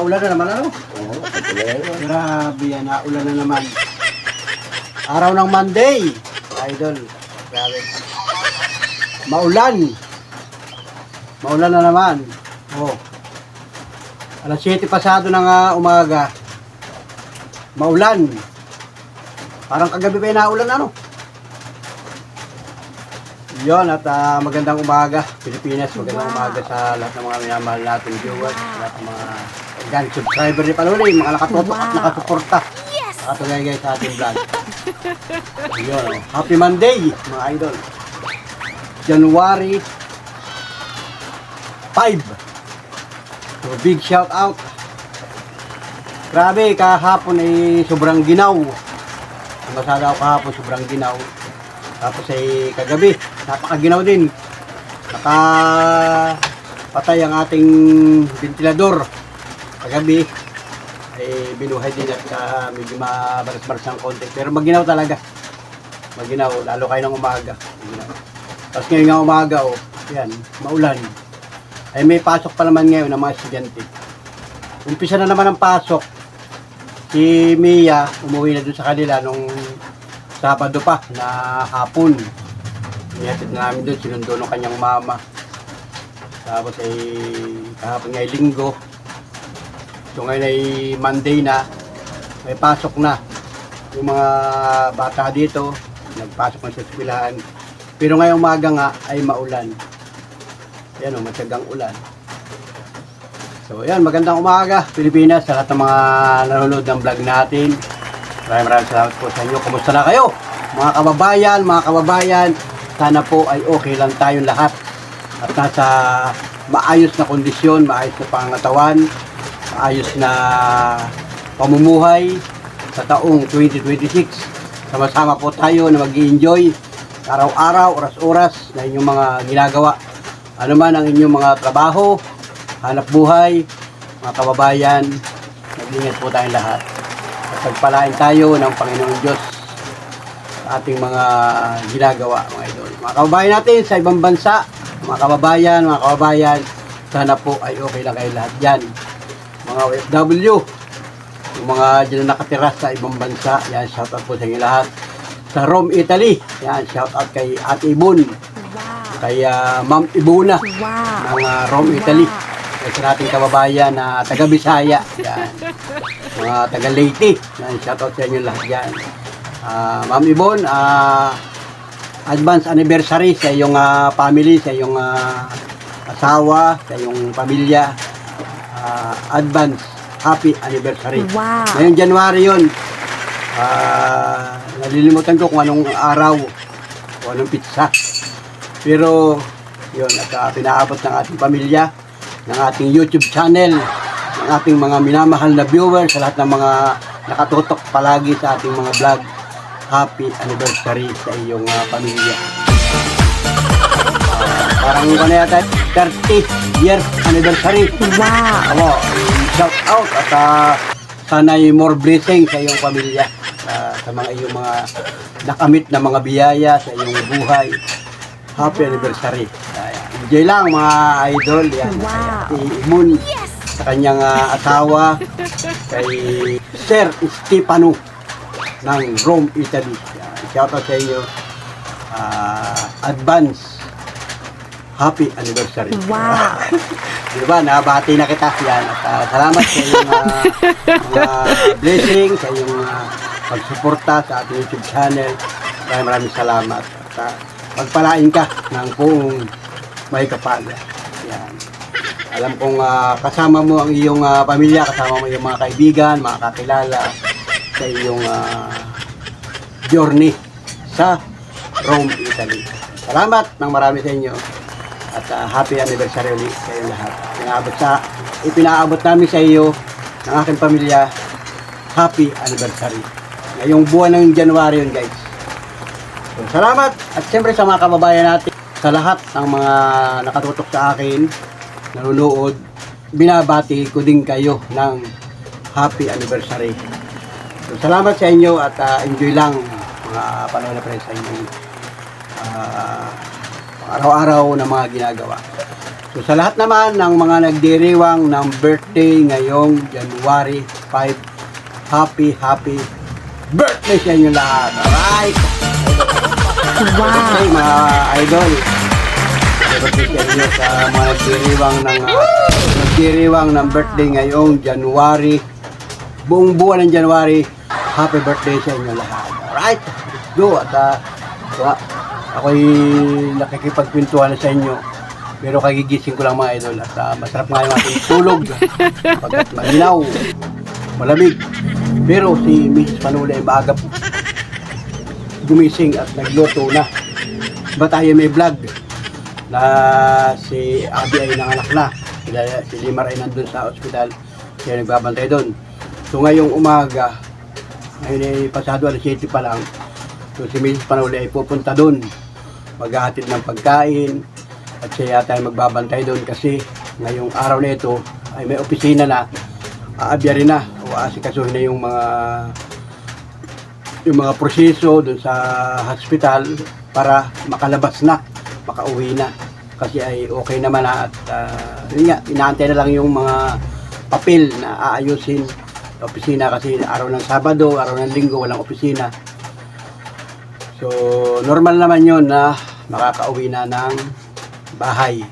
naulan na naman ano? Oo, problema. Grabe yan, naulan na naman. Araw ng Monday, idol. Grabe. Maulan. Maulan na naman. Oh. Alas 7 pasado ng umaga. Maulan. Parang kagabi pa yung naulan ano? Yun, at magandang umaga, Pilipinas. Magandang umaga sa lahat ng mga minamahal nating viewers, lahat ng mga gan subscriber ni Paluli, mga nakatotok at nakasuporta. Nakatulay sa ating vlog. Yun, happy Monday, mga idol. January 5. So, big shout out. Grabe, kahapon ay sobrang ginaw. Masada ako kahapon, sobrang ginaw. Tapos ay kagabi, napakaginaw din. Nakapatay ang ating ventilador. Kagabi, ay binuhay din at medyo mabaras-baras ng konti. Pero maginaw talaga. Maginaw, lalo kayo ng umaga. Maginaw. Tapos ngayon nga umaga, oh, yan, maulan. Ay may pasok pa naman ngayon ng mga estudyante. Umpisa na naman ang pasok. Si Mia, umuwi na dun sa kanila nung Sabado pa na hapon. Ihatid na namin doon, sinundo ng kanyang mama. Tapos ay kahapon nga ay linggo. So ngayon ay Monday na. May pasok na. Yung mga bata dito, nagpasok na sa eskwelahan. Pero ngayong umaga nga ay maulan. Yan o, matyagang ulan. So yan, magandang umaga Pilipinas sa lahat ng mga nanonood ng vlog natin. Maraming salamat po sa inyo. Kumusta na kayo? Mga kababayan, sana po ay okay lang tayong lahat. At nasa maayos na kondisyon, maayos na pangangatawan, maayos na pamumuhay sa taong 2026. Sama-sama po tayo na mag-i-enjoy araw-araw, oras-oras na inyong mga ginagawa. Ano man ang inyong mga trabaho, hanap buhay, mga kababayan, mag-ingat po tayong lahat. At pagpalain tayo ng Panginoon Diyos sa ating mga ginagawa, mga idol. Mga kababayan natin sa ibang bansa, mga kababayan, sana po ay okay lang kayo lahat dyan. Mga OFW, yung mga dyan na nakatira sa ibang bansa, yan, shout out po sa inyo lahat. Sa Rome, Italy, yan, shout out kay Ate Ibon, kay Ma'am Ibuna, ng Rome, Italy. Sa ating kababayan na taga Bisaya, yan, mga taga Leyte, yan, shoutout sa inyo lahat yan. Ma'am Ibon, advance anniversary sa iyong family, sa iyong asawa, sa iyong pamilya. Advance happy anniversary. Wow. Ngayong January yun. Nalilimutan ko kung anong araw, kung anong pizza. Pero yun, at pinaabot ng ating pamilya, ng ating YouTube channel, ng ating mga minamahal na viewers, sa lahat ng mga nakatutok palagi sa ating mga vlog. Happy anniversary sa iyong pamilya. Parang ano yata, 30 years anniversary. Wow! Shout out at sana'y more blessing sa iyong pamilya, sa mga iyong mga nakamit na mga biyaya sa iyong buhay. Happy anniversary. Enjoy lang mga idol. Yan. Wow. Si Moon, sa kanyang asawa, kay Sir Stefano ng Rome, Italy. Yan. Shout out sa inyo. Advance happy anniversary. Wow. Diba, nabati na kita yan. At salamat sa iyong mga blessing, sa iyong pagsuporta sa ating YouTube channel. Maraming salamat. At pagpalain ka ng buong may kapal. Yan. Alam kong kasama mo ang iyong pamilya, kasama mo iyong mga kaibigan, mga kakilala sa iyong journey sa Rome, Italy. Salamat ng marami sa inyo at happy anniversary ulit sa inyo lahat. Ipinaabot namin sa iyo ng aking pamilya, happy anniversary. Ngayong buwan ng January yun, guys. So, salamat at siyempre sa mga kababayan natin, sa lahat ng mga nakatutok sa akin, nanonood, binabati ko din kayo ng happy anniversary. So, salamat sa inyo at enjoy lang mga panahon na pala sa inyong araw-araw na mga ginagawa. So sa lahat naman ng mga nagdiriwang ng birthday ngayong January 5, happy birthday sa inyo lahat. Alright? Wow! Okay, mga idol. Birthday sa inyo sa mga nagdiriwang ng birthday ngayong January. Buong buwan ng January, happy birthday sa inyo lahat. Alright? Let's go. At ako'y nakikipagpintuhan na sa inyo. Pero kagigising ko lang mga idol. At masarap nga yung ating tulog. Pagkat malinaw, malamig. Pero si Mrs. Panula ay maaga gumising at nagluto na. Ba tayo may vlog na si Abby ay nanganak na. Si Limar ay nandun sa ospital. Siya nagbabantay doon. So ngayong umaga, ngayon ay pasado alas 7 pa lang. So si Mrs. Panula ay pupunta doon. Maghahatid ng pagkain. At siya yata ay magbabantay doon kasi ngayong araw na ito ay may opisina na. Aabyarin na o asikasuhin na yung mga proseso doon sa hospital para makalabas na, makauwi na. Kasi ay okay naman na at yun nga, inaantay na lang yung mga papel na aayusin sa opisina kasi araw ng Sabado, araw ng Linggo, walang opisina. So, normal naman yun na makakauwi na ng bahay.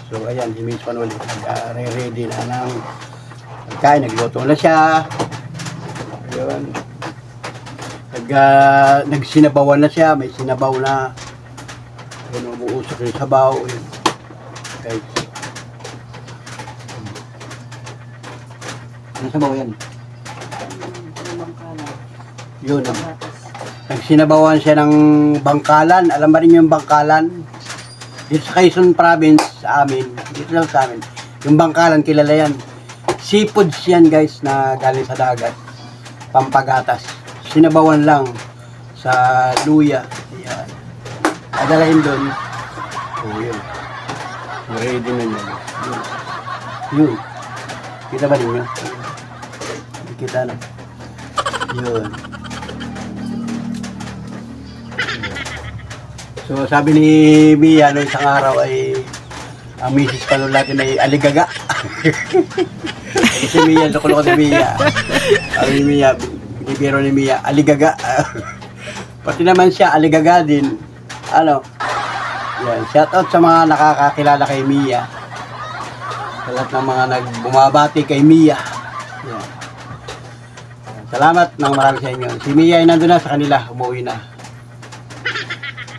So, ayan, si Miss Panuli, ready na ng pagkain, nagluto na siya. Ayun. Nagsinabawan na siya, may sinabaw na. Ayun, umuusok yung sabaw. Ayun. Guys. Ano sabaw yan? Yun. Nagsinabawan siya ng bangkalan. Alam ba rin yung bangkalan? Dito sa Quezon Province, sa amin, dito lang sa amin, yung bangkalan, kilala yan. Seafoods yan guys, na galing sa dagat. Pampagatas. Sinabawan lang sa luya. Yan. Adalahin doon. Oh, yun. Ready na yan. Yun. Kita ba ninyo? Kita na. Yun. So sabi ni Mia no isang araw ay ang misis pa nun natin ay aligaga. Si Mia, loko-loko si Mia. Sabi ni Mia, binibiro ni Mia, aligaga. Pati naman siya, aligaga din. Ano? Yan, shout out sa mga nakakakilala kay Mia. Sa lahat ng mga nagbumabati kay Mia. Yan. Salamat ng marami sa inyo. Si Mia ay nandun na sa kanila, umuwi na.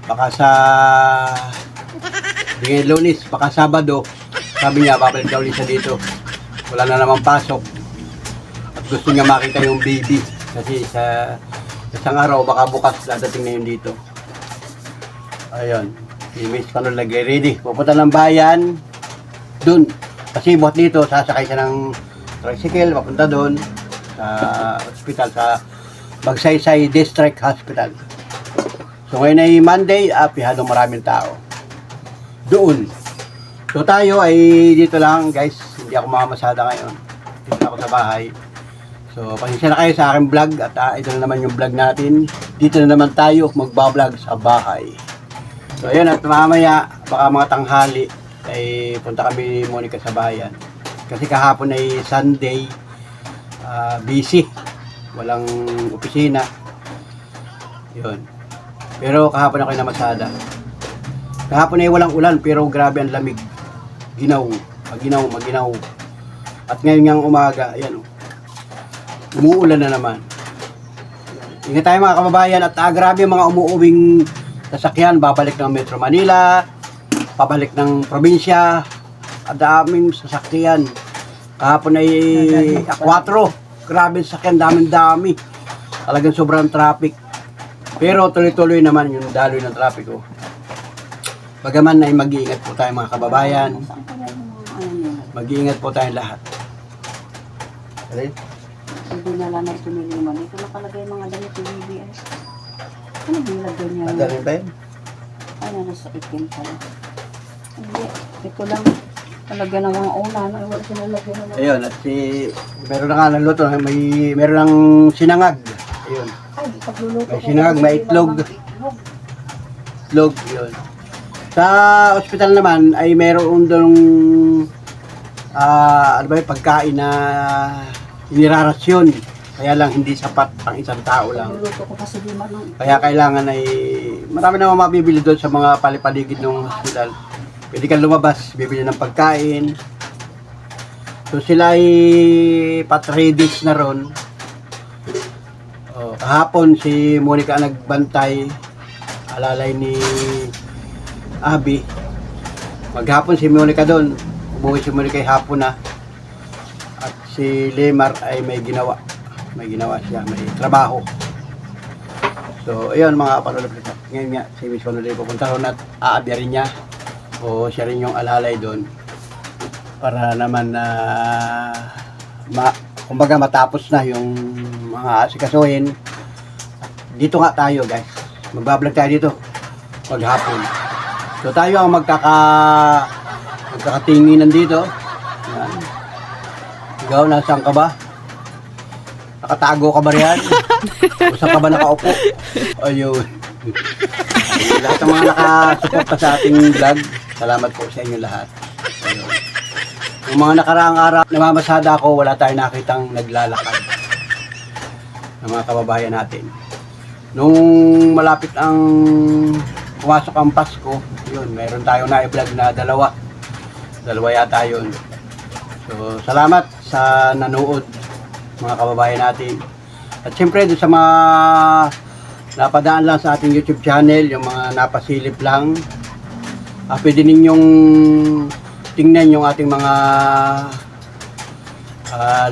Baka sa Lunes, baka Sabado, sabi niya babalik daw ulit siya dito. Wala na namang pasok. At gusto niya makita yung baby. Kasi sa isang araw, baka bukas dadating na yun dito. Ayun. Si Miss Panol nagre-ready. Pupunta ng bayan. Dun. Kasi buhat dito, sasakay siya ng tricycle, papunta dun sa hospital, sa Magsaysay District Hospital. So ngayon ay Monday, pihadong maraming tao. Doon. So tayo ay dito lang guys, hindi ako mamamasada ngayon. Dito ako sa bahay. So pasensya na kayo sa aking vlog at ito na naman yung vlog natin. Dito na naman tayo magbablog sa bahay. So ayun at mamaya, baka mga tanghali, ay punta kami ni Monica sa bayan. Kasi kahapon ay Sunday, busy. Walang opisina. Yun. Pero kahapon ako namasada. Kahapon ay walang ulan pero grabe ang lamig. Ginaw, maginaw. At ngayon ngang umaga, ayan o. Umuulan na naman. Ingat tayo mga kababayan at grabe mga umuuwing sasakyan. Babalik ng Metro Manila, pabalik ng probinsya. At daming sasakyan. Kahapon ay 4. Grabe sasakyan, dami. Talagang sobrang traffic. Pero tuloy-tuloy naman yung daloy ng trapiko. Bagaman ay mag-iingat po tayo mga kababayan. Mag-iingat po tayong lahat. Okay? Hindi na lang nagtumiliman. Ito nakalagay mga damit ng BBS. Ano nilagay niya? Madalin pa yun? Ay, nasa itim pala. Hindi. Ito lang. Talaga ng mga ulan. Ay, wala sinalagay na lang. Ayun, at meron na nga ng luto. Meron ng sinangag. Ayun. Ay, pagluluto. May sinangag, may itlog. Itlog, yun. Sa ospital naman ay mayroon doon ano ba yung pagkain na inirarasyon. Kaya lang hindi sapat pang isang tao lang. Luluto ko kasi di man. Kaya kailangan ay marami namang mabibili doon sa mga palipaligid ng hospital. Pwede kang lumabas, bibili ng pagkain. So sila ay patradis na ron. Oh, kahapon si Monica nagbantay, alalay ni Abi. Maghapon si Monica doon. Umuwi si Monica ay hapon na. At si Lemar ay may ginawa. May ginawa siya, may trabaho. So, ayun mga panulapit. Ngayon nga, si Miss Panulay pupunta ron at aabyarin niya. O siya rin yung alalay doon. Para naman na kumbaga matapos na yung mga asikasuhin. Dito nga tayo guys. Magbablog tayo dito. Maghapon. So tayo ang magkakatinginan dito. Yan. Ikaw, nasaan ka ba? Nakatago ka ba riyan? O saan ka ba nakaupo? Ayun. Lahat ng mga nakasuporta sa ating vlog, salamat po sa inyo lahat. Ayun. Yung mga nakaraang araw, namamasada ako, wala tayong nakitang naglalakad ng mga kababayan natin. Nung malapit ang pumasok ang Pasko, yun, mayroon tayong na-vlog na dalawa yata yun. So, salamat sa nanood mga kababayan natin. At siyempre doon sa mga napadaan lang sa ating YouTube channel, yung mga napasilip lang, pwede ninyong tingnan yung ating mga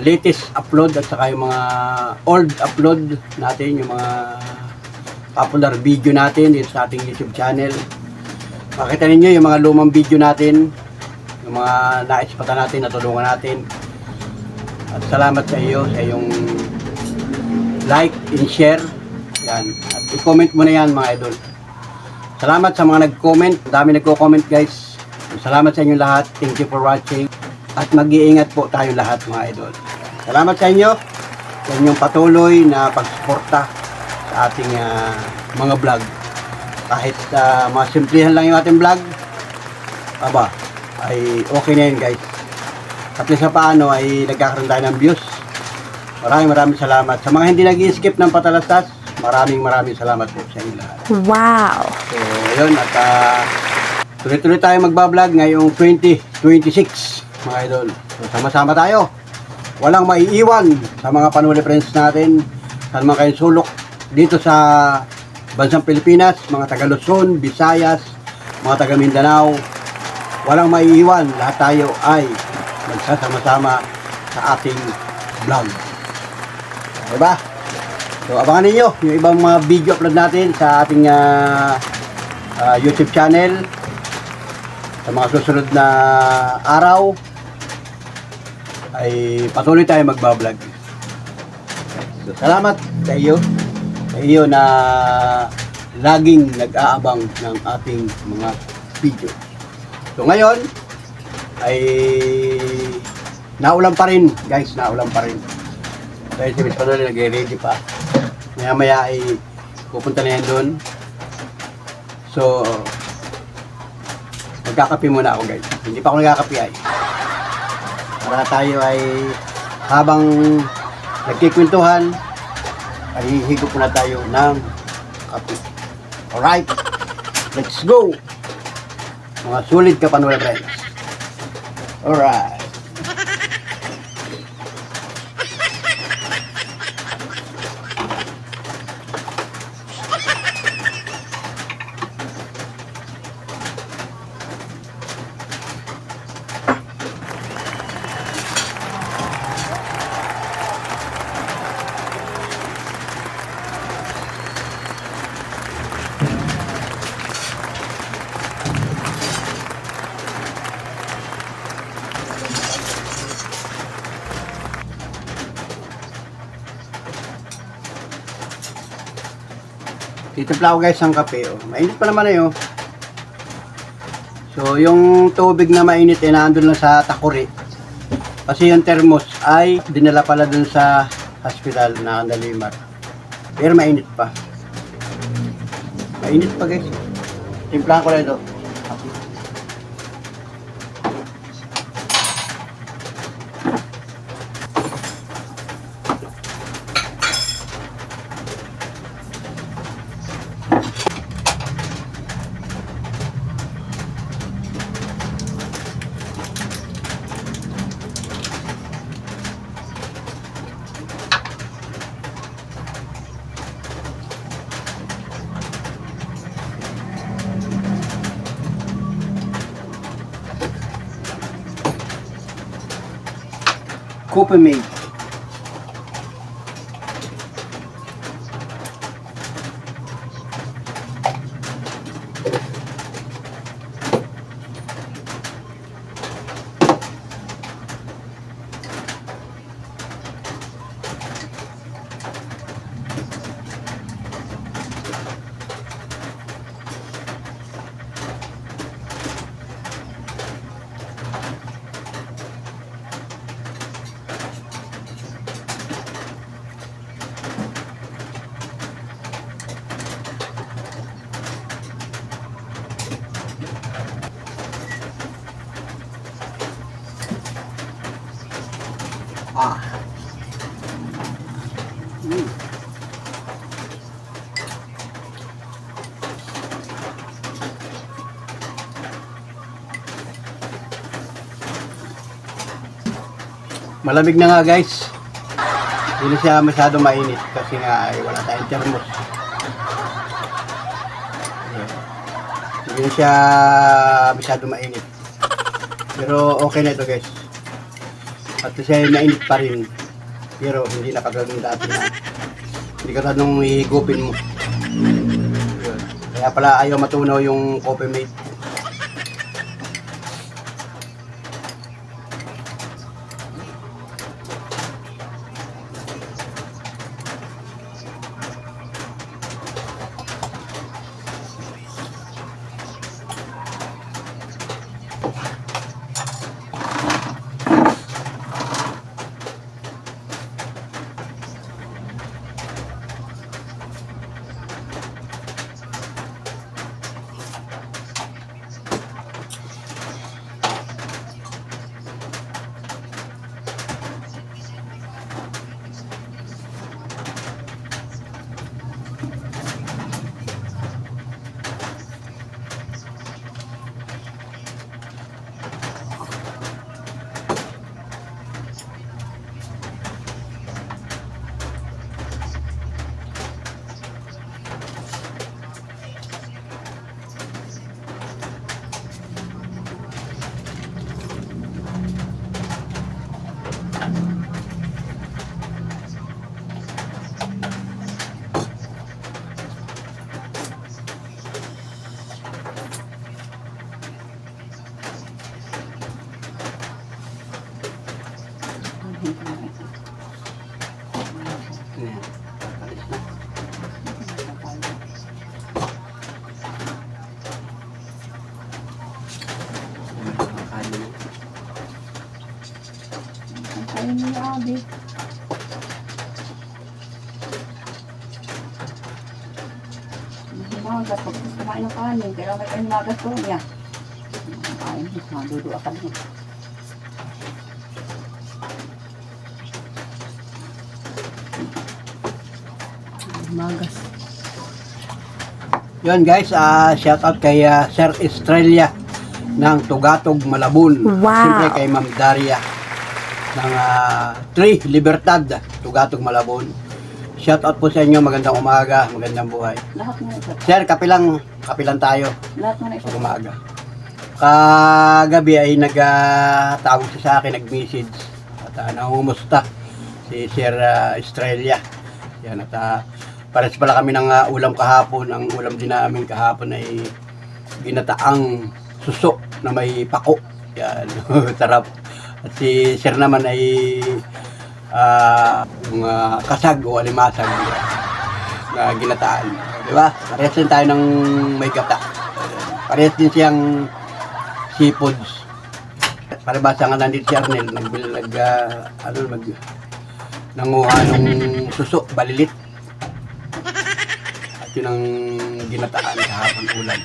latest upload at saka yung mga old upload natin, yung mga popular video natin dito sa ating YouTube channel. Makita ninyo yung mga lumang video natin, yung mga naispatan natin, natulungan natin. At salamat sa iyo, sa iyong like and share. Yan. At i-comment mo na yan mga idol. Salamat sa mga nag-comment. Dami nagko-comment guys. Salamat sa inyo lahat. Thank you for watching. At mag-iingat po tayo lahat mga idol. Salamat sa inyo. Sa inyong patuloy na pagsuporta sa ating mga vlog. Kahit mga simplihan lang yung ating vlog, ay okay na yun guys. At sa paano ay nagkakaroon tayo ng views. Maraming salamat. Sa mga hindi nag-i-skip ng patalastas, maraming salamat po sa inyo lahat. Wow! So, yun. At tuloy-tuloy tayo magbablog ngayong 2026 mga idol. So, sama-sama tayo. Walang maiiwan sa mga Panuli friends natin. Saan man kayong sulok dito sa bansang Pilipinas, mga taga Luzon, Visayas, mga taga Mindanao. Walang maiiwan. Lahat tayo ay magsasama-sama sa ating vlog. Diba? So, abangan ninyo yung ibang mga video upload natin sa ating YouTube channel sa mga susunod na araw ay patuloy tayo magbablog. So, salamat sa iyo na laging nag-aabang ng ating mga video. So ngayon ay naulan pa rin guys, naulan pa rin. Kaya si Miss Panuli nag-ready pa. Maya ay pupunta na yan doon. So magkakape muna ako guys. Hindi pa ako nagkakape ay. Para tayo ay habang nagkikwentuhan ay higop na tayo ng kape. Alright, let's go! Mga sulit ka Panuli friends. Alright. Titimpla ko guys ang kape. Oh. Mainit pa naman eh. Oh. So yung tubig na mainit eh naandun lang sa takuri. Kasi yung thermos ay dinala pala dun sa hospital na Kandalimar. Pero mainit pa. Mainit pa guys. Timplahan ko na ito. Coffee mate. Ah. Malamig na nga guys. Hindi na siya masyado mainit kasi nga ay wala tayong thermos. Hindi na siya masyado mainit. Pero okay na ito guys. At siya ay mainit pa rin. Pero hindi na katulad ng dati na hindi katulad nung ihigupin mo. Yun. Kaya pala ayaw matunaw yung coffee mate. Ayan. Alis na. Ang kain niya, Abi. Magas, pag kumain ng kanin, kaya may kain magas ko niya. Kain, madudu ka din. Magas. Yun guys, shout out kay Sir Estrella ng Tugatog, Malabon. Wow. Siyempre kay Ma'am Daria ng Tri Libertad, Tugatog, Malabon. Shout out po sa inyo, magandang umaga, magandang buhay. Lahat mo ito. Sir, kapilang tayo Lahat mo na ito. pag umaga. Kagabi ay nagtawag siya sa akin, nag-message at nangumusta si Sir Estrella. Yan at pares pala kami ng ulam kahapon. Ang ulam din namin kahapon ay ginataang suso na may pako. Yan, sarap. At si Sir naman ay yung kasag o alimasag na ginataan. Diba? Parehas din tayo ng may gata. Parehas din siyang seafoods. Paribasa nga nandito si Arnel, nanguha ng suso, balilit. At yun ang ginataan kahapon ulam.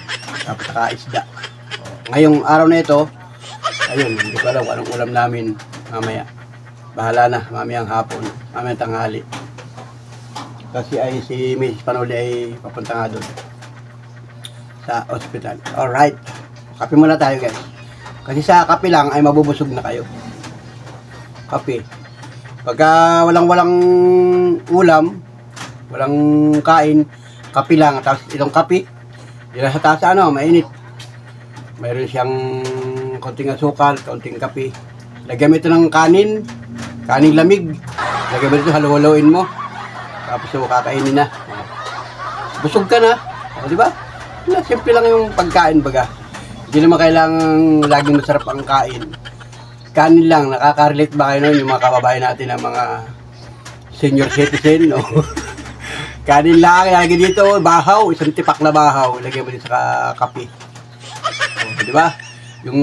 Tapos saka isda. ngayong araw na ito, ayun, hindi ko alam kung anong ulam namin mamaya. Bahala na, mamayang hapon, mamayang tanghali. Kasi ay si Miss Panuli ay papunta nga doon sa ospital. Alright, kape muna tayo guys. Kasi sa kape lang ay mabubusog na kayo. Kape. Pagka walang ulam, walang kain, kape lang. Tapos itong kape, yun sa taas mainit. Mayroon siyang konting asukal, konting kape. Lagyan mo ito ng kaning lamig. Lagyan mo ito, halo-haloin mo. Tapos kakainin na. Busog ka na. O, di ba? Simple lang yung pagkain baga. Hindi naman kailangang laging masarap ang kain. Kanin lang, nakaka-relate ba kayo nun yung mga kababayan natin ng mga senior citizen, no? Kanin lang, lagi dito, bahaw, isang tipak na bahaw, lagyan mo din sa kape. O, di ba? Yung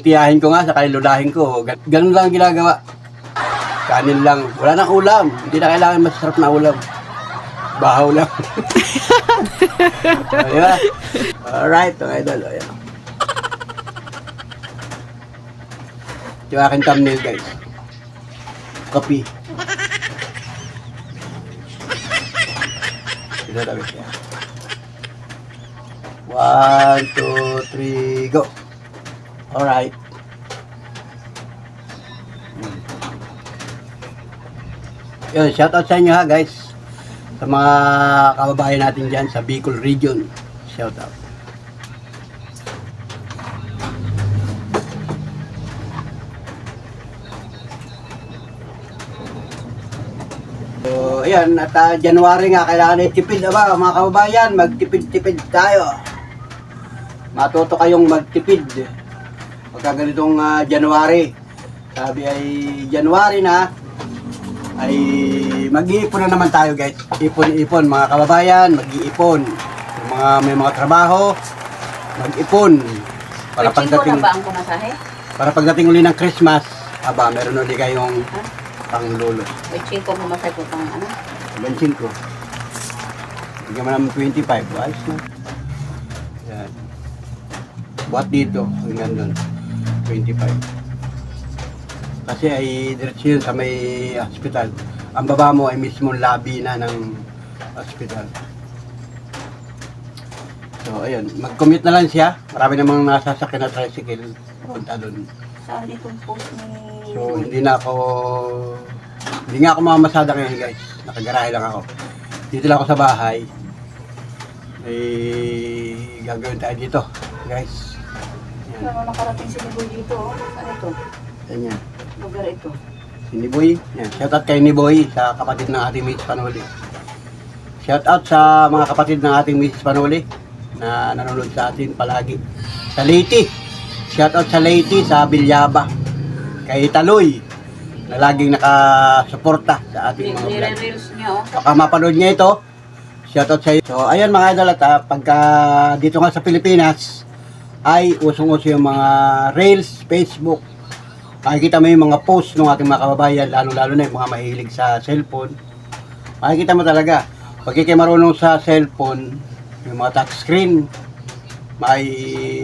tiyahin ko nga, sa lulahin ko, ganun lang ginagawa. Kanin lang, wala nang ulam, hindi na kailangan masarap na ulam. Bahaw lang. O, di ba? Alright, mga idol, ayan. Yung aking thumbnail guys. Kape. Ito tabi siya. 1, 2, 3, go! Alright. Yun, shoutout sa inyo ha guys. Sa mga kababayan natin dyan sa Bicol region. Shoutout. So, ayan, at January nga, kailangan ay tipid, mga kababayan, magtipid-tipid tayo. Matuto kayong magtipid. Pagka ganitong January, sabi ay January na, ay mag-iipon na naman tayo guys. Ipon-ipon, mga kababayan, mag-iipon. Yung may mga trabaho, mag-ipon. Para pagdating, na ba ang pumasahe? para pagdating uli ng Christmas, meron uli kayong panglulo. May 5 pumasahe po pang ano? Bensin ko. Bigyan mo naman 25. Ayos na. Yan. Buhat dito. Hanggang doon. 25. Kasi ay diretso yun sa may hospital. Ang baba mo ay mismo lobby na ng hospital. So, ayun. Mag-commute na lang siya. Marami namang nasasakyan na tricycle. Punta doon. Saan itong post ni... So, hindi nga ako mamamasada ngayon guys. Nakagarahe lang ako. Dito lang ako sa bahay. Gagawin tayo dito guys. Yan. Saan makarating si Niboy dito? Saan ito? Yan yan. Lugar ito. Si Niboy. Yan. Shoutout kay Niboy sa kapatid ng ating Mrs. Panuli. Shoutout sa mga kapatid ng ating Mrs. Panuli na nanonood sa atin palagi. Sa Leyte. Shoutout sa Leyte, sa Bilyaba. Kay Taloy na laging nakasuporta sa ating mga vlog. Nire-reels niya Baka mapanood niya ito. Shoutout sa iyo. So ayan mga idol, at pagka dito nga sa Pilipinas ay usong-uso yung mga Reels, Facebook. Makikita mo yung mga post ng ating mga kababayan, lalo-lalo na yung mga mahilig sa cellphone. Makikita mo talaga. Pag kayo marunong sa cellphone, yung mga touchscreen,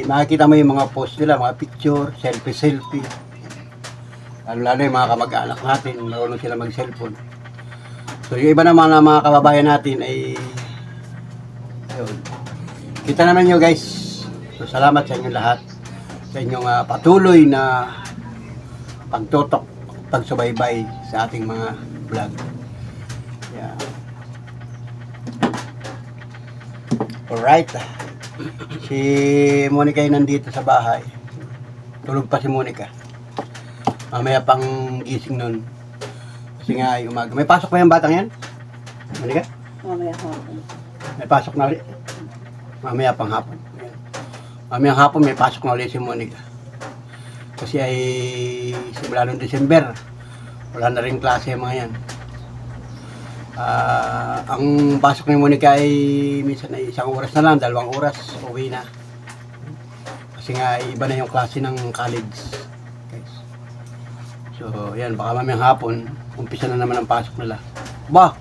makikita mo yung mga post nila, mga picture, selfie. Lalo-lalo yung mga kamag-anak natin, marunong sila mag-cellphone. So yung iba naman na mga kababayan natin ay ayun. Kita naman nyo guys. So salamat sa inyong lahat. Sa inyong patuloy na pagtutok, pagsubaybay sa ating mga vlog. Yeah. Alright. Si Monica ay nandito sa bahay. Tulog pa si Monica. Mamaya pang gising nun. Kasi nga ay umaga. May pasok pa yung batang yan? Monica? Mamaya hapon. May pasok na ulit? Mamaya pang hapon. Ayan. Mamaya hapon may pasok na ulit si Monica. Kasi ay simula noong December. Wala na rin klase yung mga yan. Ang pasok ni Monica ay minsan ay 1 oras na lang, 2 oras, uwi na. Kasi nga iba na yung klase ng college. Guys. So, yan, baka mamayang hapon, umpisa na naman ang pasok nila. Ba,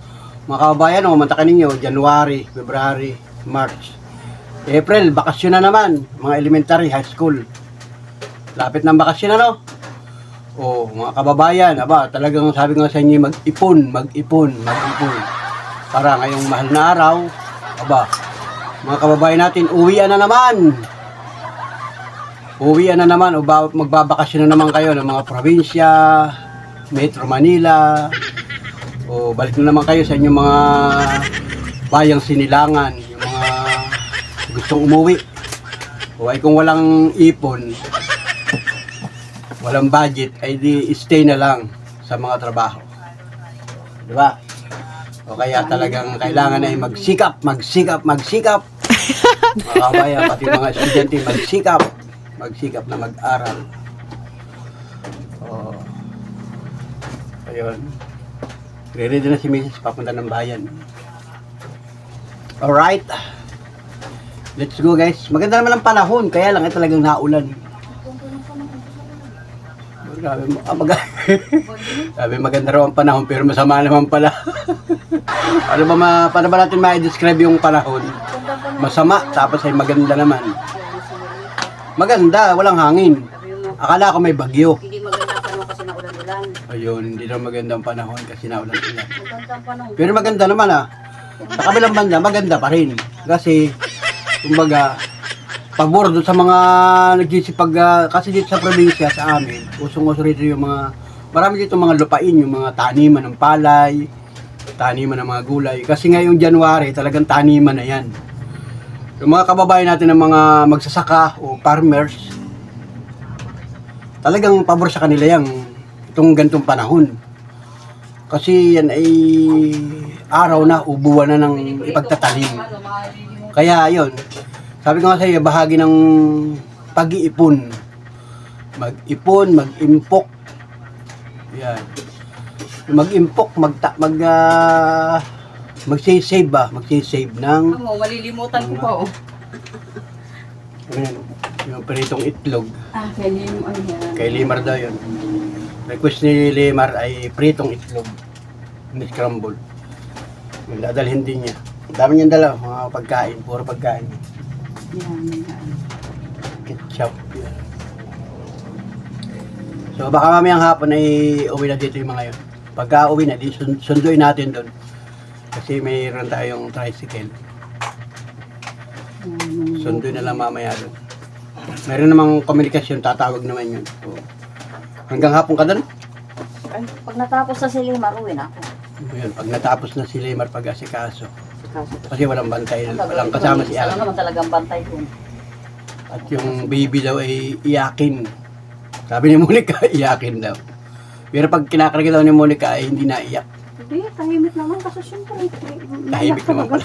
mga kababayan, mantakan ninyo, January, February, March. April, bakasyon na naman. Mga elementary, high school. Lapit ng bakasyon, ano? O, mga kababayan, aba, talagang sabi ko nga sa inyo, mag-ipon, mag-ipon, mag-ipon. Para ngayong mahal na araw, aba, mga kababayan natin, uwian na naman. Uwian na naman, o magbabakasyon na naman kayo ng mga probinsya, Metro Manila, o balik na naman kayo sa inyong mga bayang sinilangan, yung mga gustong umuwi. O ay kung walang ipon, walang budget, ay di stay na lang sa mga trabaho. Di ba? O kaya talagang kailangan ay magsikap, magsikap, magsikap. Mga kabayan, pati mga estudyante, magsikap na mag-aral. O, ayun. Ready na si Mrs. papunta ng bayan. Alright. Let's go guys. Maganda naman ang panahon, kaya lang ay talagang naulan. Sabi mo, sabi maganda raw ang panahon pero masama naman pala. Paano ba natin ma-describe yung panahon? Masama, tapos ay maganda naman. Maganda, walang hangin. Akala ko may bagyo. Hindi maganda ang panahon kasi naulan-ulan. Ayun, hindi na maganda ang panahon kasi naulan-ulan. Maganda ang panahon. Pero maganda naman ah. Sa kabilang banda, maganda pa rin. Kasi, kumbaga, pabor doon sa mga nagsisipag, kasi dito sa probinsya, sa amin, usong-uso rito yung mga, marami dito mga lupain, yung mga taniman ng palay, taniman ng mga gulay. Kasi ngayong January, talagang taniman na yan. Yung mga kababayan natin ng mga magsasaka o farmers, talagang pabor sa kanila yung itong gantong panahon. Kasi yan ay araw na, ubuan na ng ipagtatanim. Kaya yun, sabi ko nga sa iyo, bahagi ng pag-iipon. Mag-ipon, mag-impok. Yan. Mag-impok, mag-save ba? Mag-save ng... Malilimutan ko pa oh. Ayan, yung pritong itlog. Kay Limar yan. Kay Limar daw yun. Request ni Limar ay pritong itlog. Hindi scramble. Yung dadalhin din niya. Ang dami niyang dala, mga pagkain, puro pagkain. Yan. Ketchup. Yan. So baka mamayang hapon ay uwi na dito yung mga yun. Pagka uwi na, di sunduin natin doon. Kasi mayroon tayong tricycle. Sunduin na lang mamaya doon. Mayroon namang komunikasyon, tatawag naman yun. So, hanggang hapon ka doon? Ay, pag natapos na si Limar, uwi na ako. Yun, pag natapos na si Limar pag-asikaso. Kasi walang bantay, walang kasama si Alam Alan. naman talagang bantay doon. At yung baby daw ay iyakin. Sabi ni Monica, iyakin daw. Pero pag kinakarga daw ni Monica ay hindi naiyak. Hindi, tahimik naman kasi syempre. Tahimik naman pala.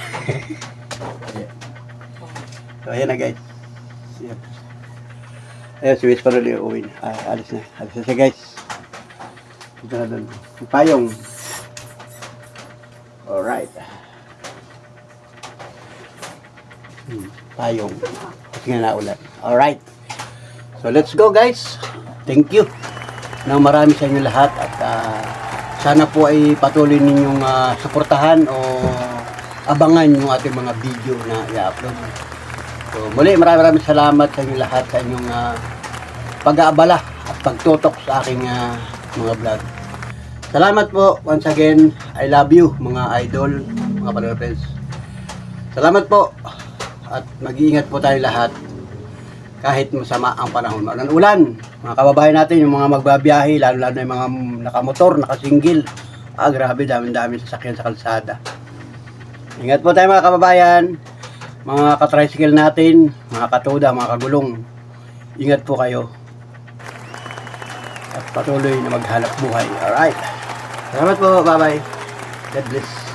So ayan na guys. Ayan. Ayan si Wes pa rin yung uwi na. Alis na. Alis na siya guys. Dito na doon. Yung payong. Alright. Payong. Kasi nga naulan. Alright. So let's go guys. Thank you. Nang marami sa inyo lahat at sana po ay patuloy ninyong suportahan o abangan yung ating mga video na i-upload. So muli maraming salamat sa inyo lahat sa inyong pag-aabala at pagtutok sa aking mga vlog. Salamat po once again. I love you mga idol, mga panood friends. Salamat po at mag-iingat po tayo lahat kahit masama ang panahon. Ulan, mga kababayan natin, yung mga magbabiyahe, lalo-lalo na yung mga nakamotor, nakasinggil. Grabe, dami-dami sasakyan sa kalsada. Ingat po tayo mga kababayan, mga katricycle natin, mga katuda, mga kagulong. Ingat po kayo. At patuloy na maghanap buhay. Alright. Salamat po, bye-bye. God bless.